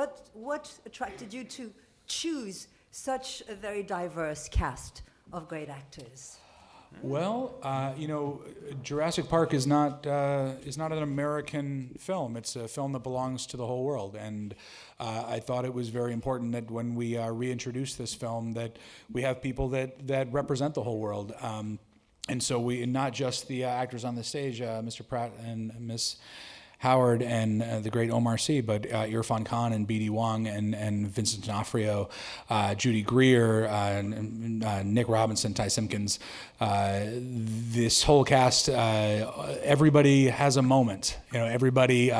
But what attracted you to choose such a very diverse cast of great actors? Well, Jurassic Park is not an American film. It's a film that belongs to the whole world, and I thought it was very important that when we reintroduce this film, that we have people that represent the whole world. And so not just the actors on the stage, Mr. Pratt and Miss Howard and the great Omar Sy, but Irfan Khan and B.D. Wong and Vincent D'Onofrio, Judy Greer, Nick Robinson, Ty Simpkins. This whole cast, everybody has a moment. Everybody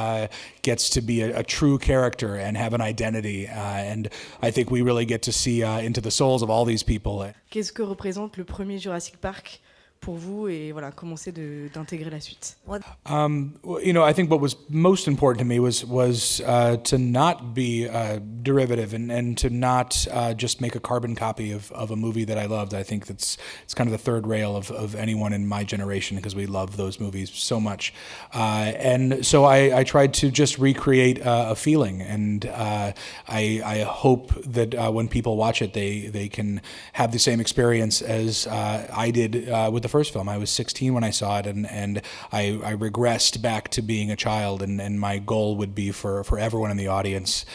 gets to be a true character and have an identity. And I think we really get to see into the souls of all these people. Qu'est-ce que représente le premier Jurassic Park pour vous et voilà, commencer d'intégrer la suite? I think what was most important to me was to not be derivative and to not just make a carbon copy of a movie that I loved. I think it's kind of the third rail of anyone in my generation because we love those movies so much. And so I tried to just recreate a feeling, and I hope that when people watch it, they can have the same experience as I did with the first film. I was 16 when I saw it, and I regressed back to being a child, and my goal would be for everyone in the audience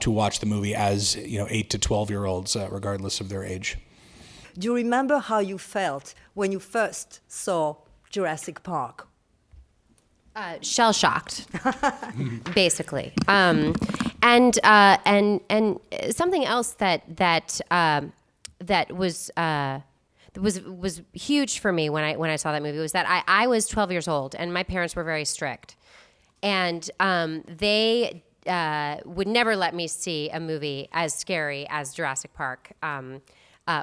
to watch the movie as 8 to 12-year-olds, regardless of their age. Do you remember how you felt when you first saw Jurassic Park? Shell-shocked, basically, and something else that was huge for me when I saw that movie was that I was 12 years old and my parents were very strict, and they would never let me see a movie as scary as Jurassic Park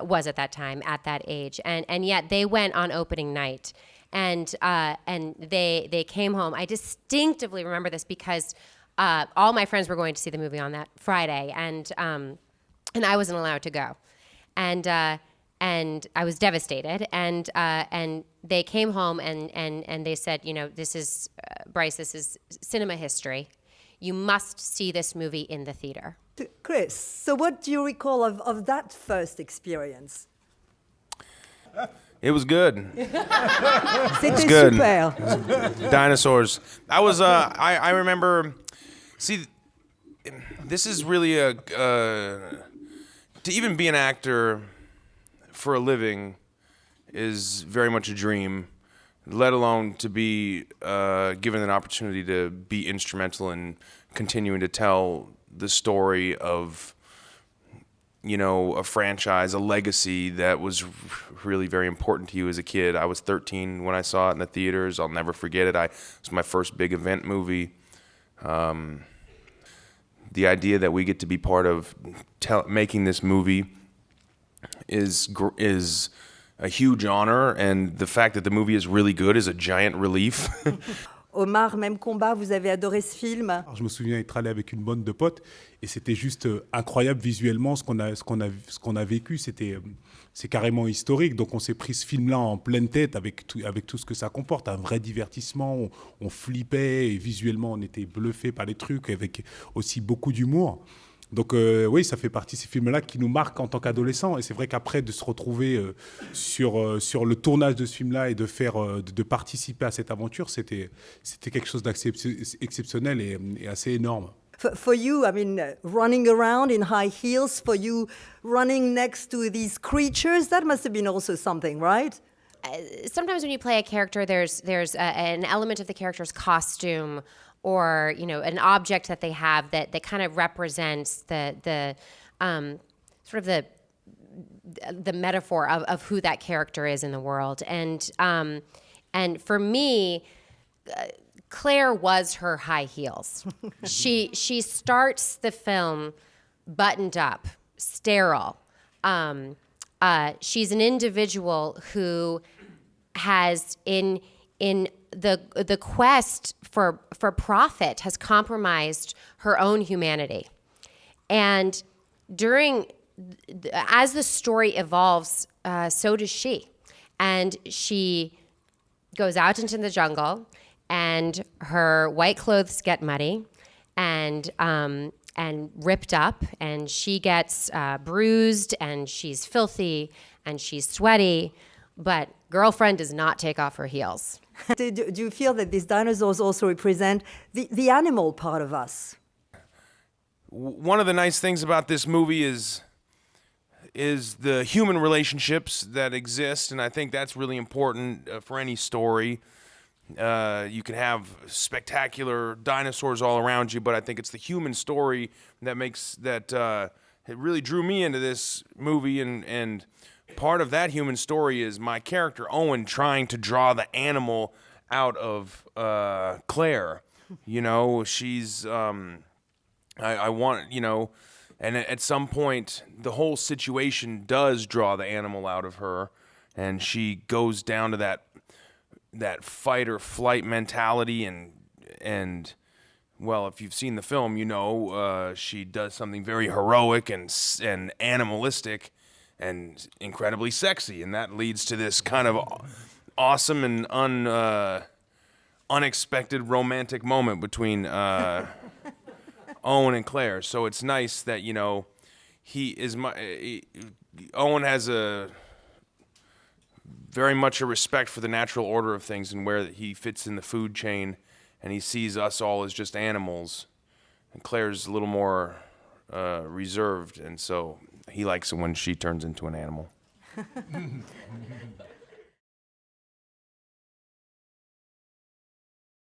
was at that time, at that age, and yet they went on opening night, and they came home. I distinctively remember this because all my friends were going to see the movie on that Friday, and I wasn't allowed to go, and I was devastated, and they came home and they said, this is, Bryce, this is cinema history. You must see this movie in the theater. Chris, so what do you recall of that first experience? It was good. C'était good. super. Dinosaurs. I remember, see, this is really to even be an actor for a living is very much a dream, let alone to be given an opportunity to be instrumental in continuing to tell the story of, a franchise, a legacy that was really very important to you as a kid. I was 13 when I saw it in the theaters. I'll never forget it. It was my first big event movie. The idea that we get to be part of making this movie is a huge honor, and the fact that the movie is really good is a giant relief. Omar, même combat, vous avez adoré ce film? Alors, je me souviens être allé avec une bande de potes et c'était juste incroyable visuellement ce qu'on a vécu. C'est carrément historique. Donc on s'est pris ce film-là en pleine tête avec tout ce que ça comporte. Un vrai divertissement, on flippait et visuellement on était bluffé par les trucs avec aussi beaucoup d'humour. Donc oui, ça fait partie de ces films-là qui nous marquent en tant qu'adolescents. Et c'est vrai qu'après, de se retrouver sur le tournage de ce film-là et de participer à cette aventure, c'était quelque chose d'exceptionnel et assez énorme. For you, I mean, running around in high heels, for you running next to these creatures, that must have been also something, right? Sometimes when you play a character, there's an element of the character's costume or an object that they have that kind of represents the sort of the metaphor of who that character is in the world. And for me, Claire was her high heels. She starts the film buttoned up, sterile. She's an individual who has in the quest for profit has compromised her own humanity. And as the story evolves, so does she. And she goes out into the jungle, and her white clothes get muddy, and and ripped up, and she gets bruised, and she's filthy, and she's sweaty, but girlfriend does not take off her heels. Do you feel that these dinosaurs also represent the animal part of us? One of the nice things about this movie is the human relationships that exist, and I think that's really important for any story. You can have spectacular dinosaurs all around you, but I think it's the human story that makes that it really drew me into this movie, and part of that human story is my character Owen trying to draw the animal out of Claire. You know, she's I want, you know, and at some point the whole situation does draw the animal out of her, and she goes down to that fight or flight mentality, and well, if you've seen the film, you know she does something very heroic and animalistic and incredibly sexy, and that leads to this kind of awesome and unexpected romantic moment between Owen and Claire. So it's nice that, you know, Owen has very much a respect for the natural order of things and where he fits in the food chain, and he sees us all as just animals. And Claire's a little more reserved, and so he likes it when she turns into an animal.